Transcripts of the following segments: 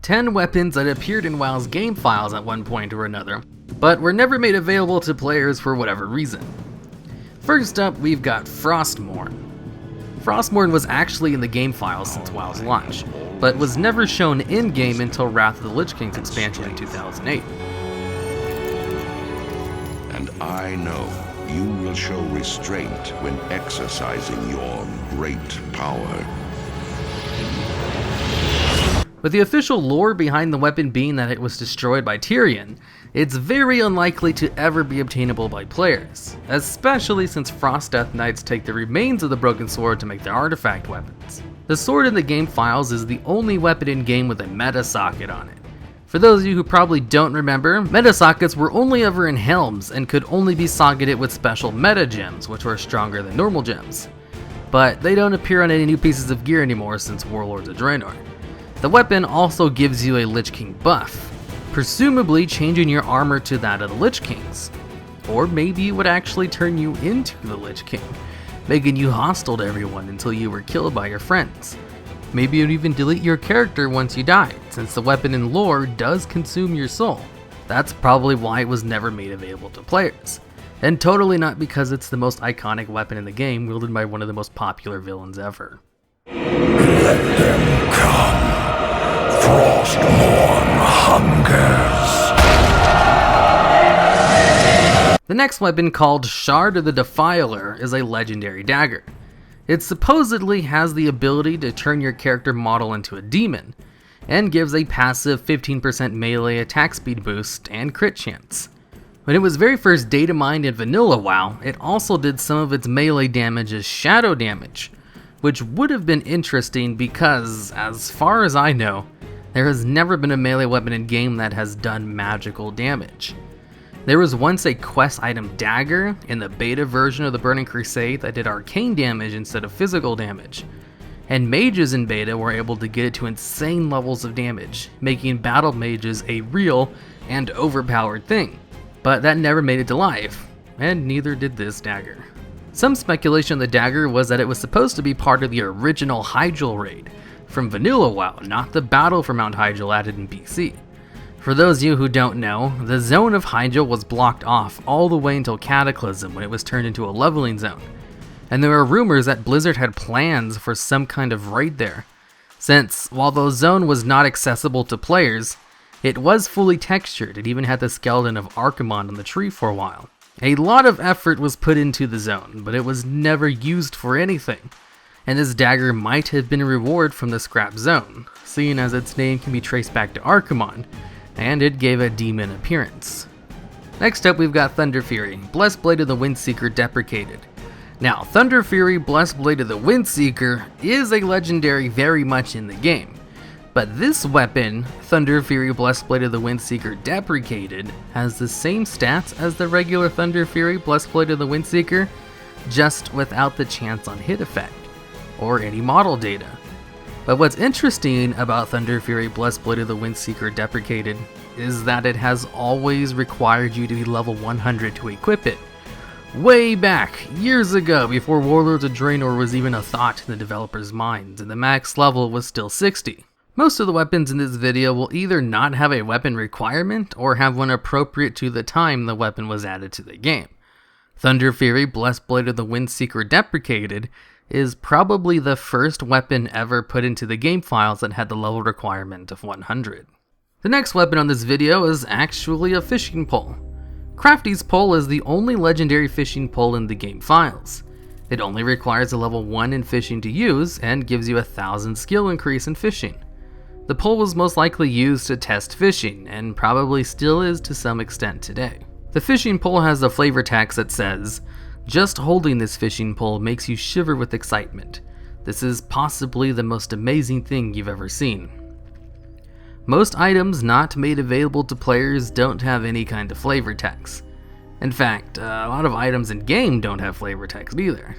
10 weapons that appeared in WoW's game files at one point or another, but were never made available to players for whatever reason. First up, we've got Frostmourne. Frostmourne was actually in the game files since WoW's launch, but was never shown in-game until Wrath of the Lich King's expansion in 2008. And I know you will show restraint when exercising your great power. With the official lore behind the weapon being that it was destroyed by Tyrion, it's very unlikely to ever be obtainable by players, especially since Frost Death Knights take the remains of the broken sword to make their artifact weapons. The sword in the game files is the only weapon in game with a meta socket on it. For those of you who probably don't remember, meta sockets were only ever in helms and could only be socketed with special meta gems, which were stronger than normal gems. But they don't appear on any new pieces of gear anymore since Warlords of Draenor. The weapon also gives you a Lich King buff, presumably changing your armor to that of the Lich King's. Or maybe it would actually turn you into the Lich King, making you hostile to everyone until you were killed by your friends. Maybe it would even delete your character once you died, since the weapon in lore does consume your soul. That's probably why it was never made available to players. And totally not because it's the most iconic weapon in the game, wielded by one of the most popular villains ever. Let them come. Frostmourne hungers. The next weapon, called Shard of the Defiler, is a legendary dagger. It supposedly has the ability to turn your character model into a demon, and gives a passive 15% melee attack speed boost and crit chance. When it was very first data mined in vanilla WoW, it also did some of its melee damage as shadow damage, which would have been interesting because, as far as I know, there has never been a melee weapon in game that has done magical damage. There was once a quest item Dagger in the beta version of the Burning Crusade that did arcane damage instead of physical damage, and mages in beta were able to get it to insane levels of damage, making battle mages a real and overpowered thing. But that never made it to life, and neither did this dagger. Some speculation on the dagger was that it was supposed to be part of the original Hygel raid from vanilla WoW, not the battle for Mount Hygel added in BC. For those of you who don't know, the zone of Hygel was blocked off all the way until Cataclysm when it was turned into a leveling zone. And there were rumors that Blizzard had plans for some kind of raid there, since while the zone was not accessible to players, it was fully textured. It even had the skeleton of Archimonde on the tree for a while. A lot of effort was put into the zone, but it was never used for anything, and this dagger might have been a reward from the scrap zone, seeing as its name can be traced back to Archimonde, and it gave a demon appearance. Next up, we've got Thunderfury, Blessed Blade of the Windseeker Deprecated. Now, Thunderfury, Blessed Blade of the Windseeker is a legendary very much in the game, but this weapon, Thunderfury, Blessed Blade of the Windseeker Deprecated, has the same stats as the regular Thunderfury, Blessed Blade of the Windseeker, just without the chance on hit effect, or any model data. But what's interesting about Thunderfury, Blessed Blade of the Windseeker Deprecated is that it has always required you to be level 100 to equip it. Way back, years ago, before Warlords of Draenor was even a thought in the developers' minds, and the max level was still 60. Most of the weapons in this video will either not have a weapon requirement or have one appropriate to the time the weapon was added to the game. Thunderfury, Blessed Blade of the Windseeker Deprecated is probably the first weapon ever put into the game files that had the level requirement of 100. The next weapon on this video is actually a fishing pole. Crafty's pole is the only legendary fishing pole in the game files. It only requires a level 1 in fishing to use and gives you 1,000 skill increase in fishing. The pole was most likely used to test fishing, and probably still is to some extent today. The fishing pole has a flavor text that says, "Just holding this fishing pole makes you shiver with excitement. This is possibly the most amazing thing you've ever seen." Most items not made available to players don't have any kind of flavor text. In fact, a lot of items in game don't have flavor text either.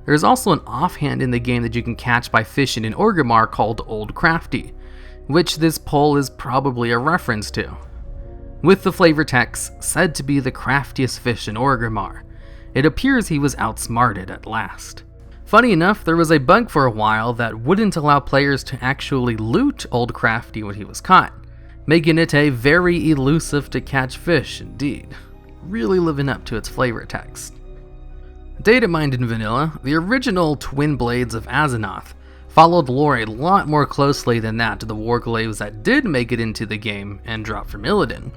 There's also an offhand in the game that you can catch by fishing in Orgrimmar called Old Crafty, which this pole is probably a reference to. With the flavor text said to be the craftiest fish in Orgrimmar, it appears he was outsmarted at last. Funny enough, there was a bug for a while that wouldn't allow players to actually loot Old Crafty when he was caught, making it a very elusive to catch fish indeed, really living up to its flavor text. Data mined in vanilla, the original twin blades of Azeroth followed lore a lot more closely than that to the warglaives that did make it into the game and drop from Illidan.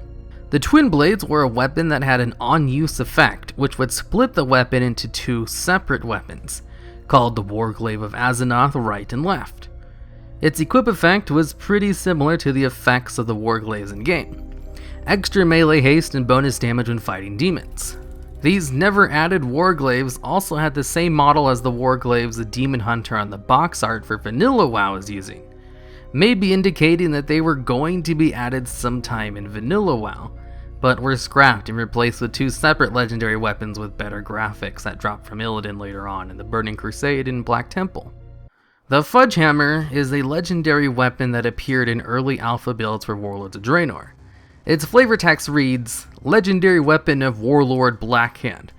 The twin blades were a weapon that had an on-use effect, which would split the weapon into two separate weapons, called the Warglaive of Azeroth right and left. Its equip effect was pretty similar to the effects of the Warglaives in-game. Extra melee haste and bonus damage when fighting demons. These never-added Warglaives also had the same model as the Warglaives the Demon Hunter on the box art for Vanilla WoW is using, maybe indicating that they were going to be added sometime in Vanilla WoW, but were scrapped and replaced with two separate legendary weapons with better graphics that dropped from Illidan later on in the Burning Crusade and Black Temple. The Fudge Hammer is a legendary weapon that appeared in early alpha builds for Warlords of Draenor. Its flavor text reads, Legendary Weapon of Warlord Blackhand.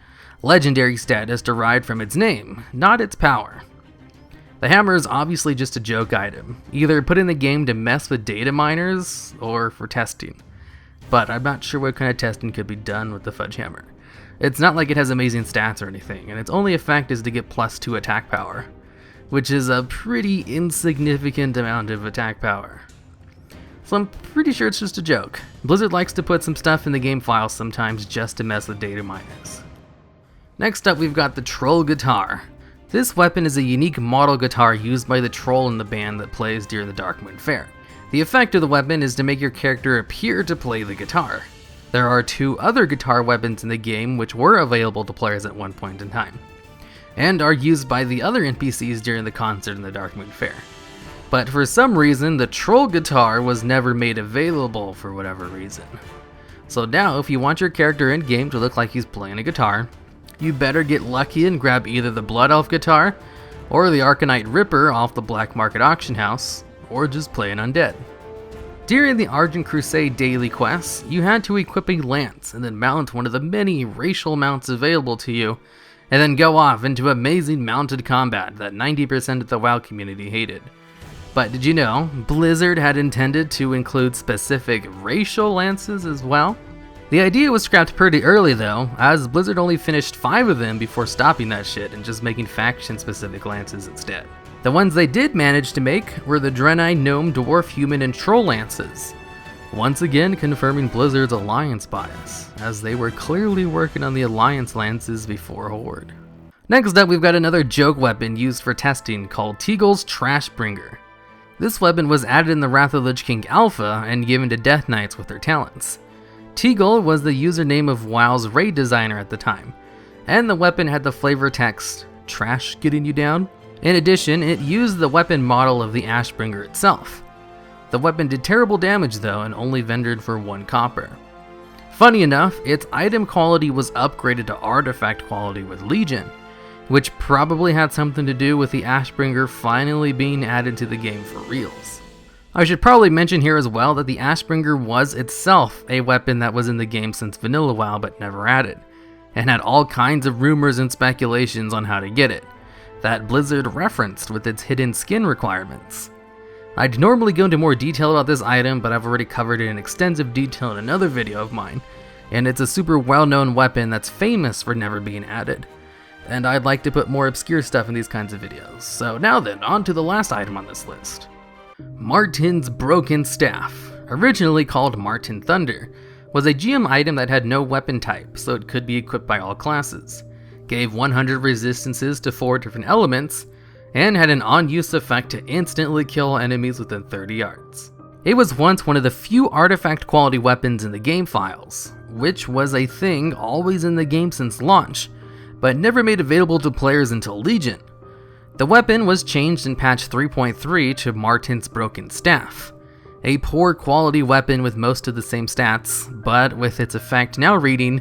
Legendary status derived from its name, not its power. The hammer is obviously just a joke item, either put in the game to mess with data miners or for testing. But I'm not sure what kind of testing could be done with the Fudge Hammer. It's not like it has amazing stats or anything, and its only effect is to get +2 attack power, which is a pretty insignificant amount of attack power. So I'm pretty sure it's just a joke. Blizzard likes to put some stuff in the game files sometimes just to mess with data miners. Next up we've got the Troll Guitar. This weapon is a unique model guitar used by the troll in the band that plays during the Darkmoon Fair. The effect of the weapon is to make your character appear to play the guitar. There are 2 other guitar weapons in the game which were available to players at one point in time, and are used by the other NPCs during the concert in the Darkmoon Fair. But for some reason, the troll guitar was never made available for whatever reason. So now, if you want your character in game to look like he's playing a guitar, you better get lucky and grab either the Blood Elf guitar, or the Arcanite Ripper off the Black Market Auction House, or just play an undead. During the Argent Crusade daily quests, you had to equip a lance and then mount one of the many racial mounts available to you, and then go off into amazing mounted combat that 90% of the WoW community hated. But did you know, Blizzard had intended to include specific racial lances as well? The idea was scrapped pretty early though, as Blizzard only finished 5 of them before stopping that shit and just making faction-specific lances instead. The ones they did manage to make were the Draenei, Gnome, Dwarf, Human, and Troll lances. Once again confirming Blizzard's alliance bias, as they were clearly working on the alliance lances before Horde. Next up we've got another joke weapon used for testing called Tigole's Trashbringer. This weapon was added in the Wrath of Lich King Alpha and given to Death Knights with their talents. Tigole was the username of WoW's raid designer at the time, and the weapon had the flavor text, "Trash getting you down?" In addition, it used the weapon model of the ashbringer itself. The weapon did terrible damage though and only vendored for 1 copper. Funny enough, its item quality was upgraded to artifact quality with Legion, which probably had something to do with the ashbringer finally being added to the game for reals. I should probably mention here as well that the ashbringer was itself a weapon that was in the game since Vanilla WoW but never added, and had all kinds of rumors and speculations on how to get it, that Blizzard referenced with its hidden skin requirements. I'd normally go into more detail about this item, but I've already covered it in extensive detail in another video of mine, and it's a super well-known weapon that's famous for never being added. And I'd like to put more obscure stuff in these kinds of videos. So now then, on to the last item on this list. Martin's Broken Staff, originally called Martin Thunder, was a GM item that had no weapon type, so it could be equipped by all classes, gave 100 resistances to 4 different elements, and had an on-use effect to instantly kill enemies within 30 yards. It was once one of the few artifact quality weapons in the game files, which was a thing always in the game since launch, but never made available to players until Legion. The weapon was changed in patch 3.3 to Martin's Broken Staff, a poor quality weapon with most of the same stats, but with its effect now reading,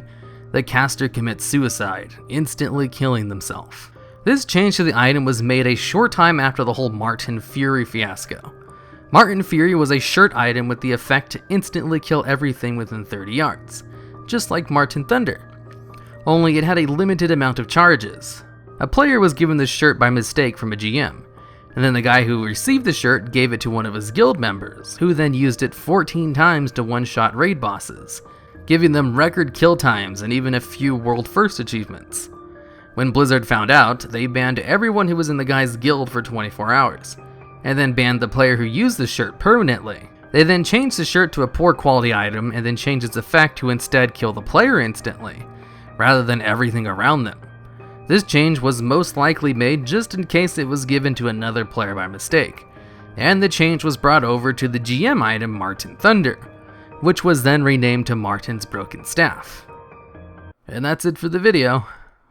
the caster commits suicide, instantly killing themselves. This change to the item was made a short time after the whole Martin Fury fiasco. Martin Fury was a shirt item with the effect to instantly kill everything within 30 yards, just like Martin Thunder. Only it had a limited amount of charges. A player was given this shirt by mistake from a GM, and then the guy who received the shirt gave it to one of his guild members, who then used it 14 times to one-shot raid bosses, giving them record kill times and even a few world first achievements. When Blizzard found out, they banned everyone who was in the guy's guild for 24 hours, and then banned the player who used the shirt permanently. They then changed the shirt to a poor quality item and then changed its effect to instead kill the player instantly, rather than everything around them. This change was most likely made just in case it was given to another player by mistake, and the change was brought over to the GM item Marten Thunder, which was then renamed to Marten's Broken Staff. And that's it for the video.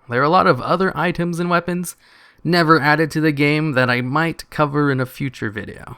There are a lot of other items and weapons never added to the game that I might cover in a future video.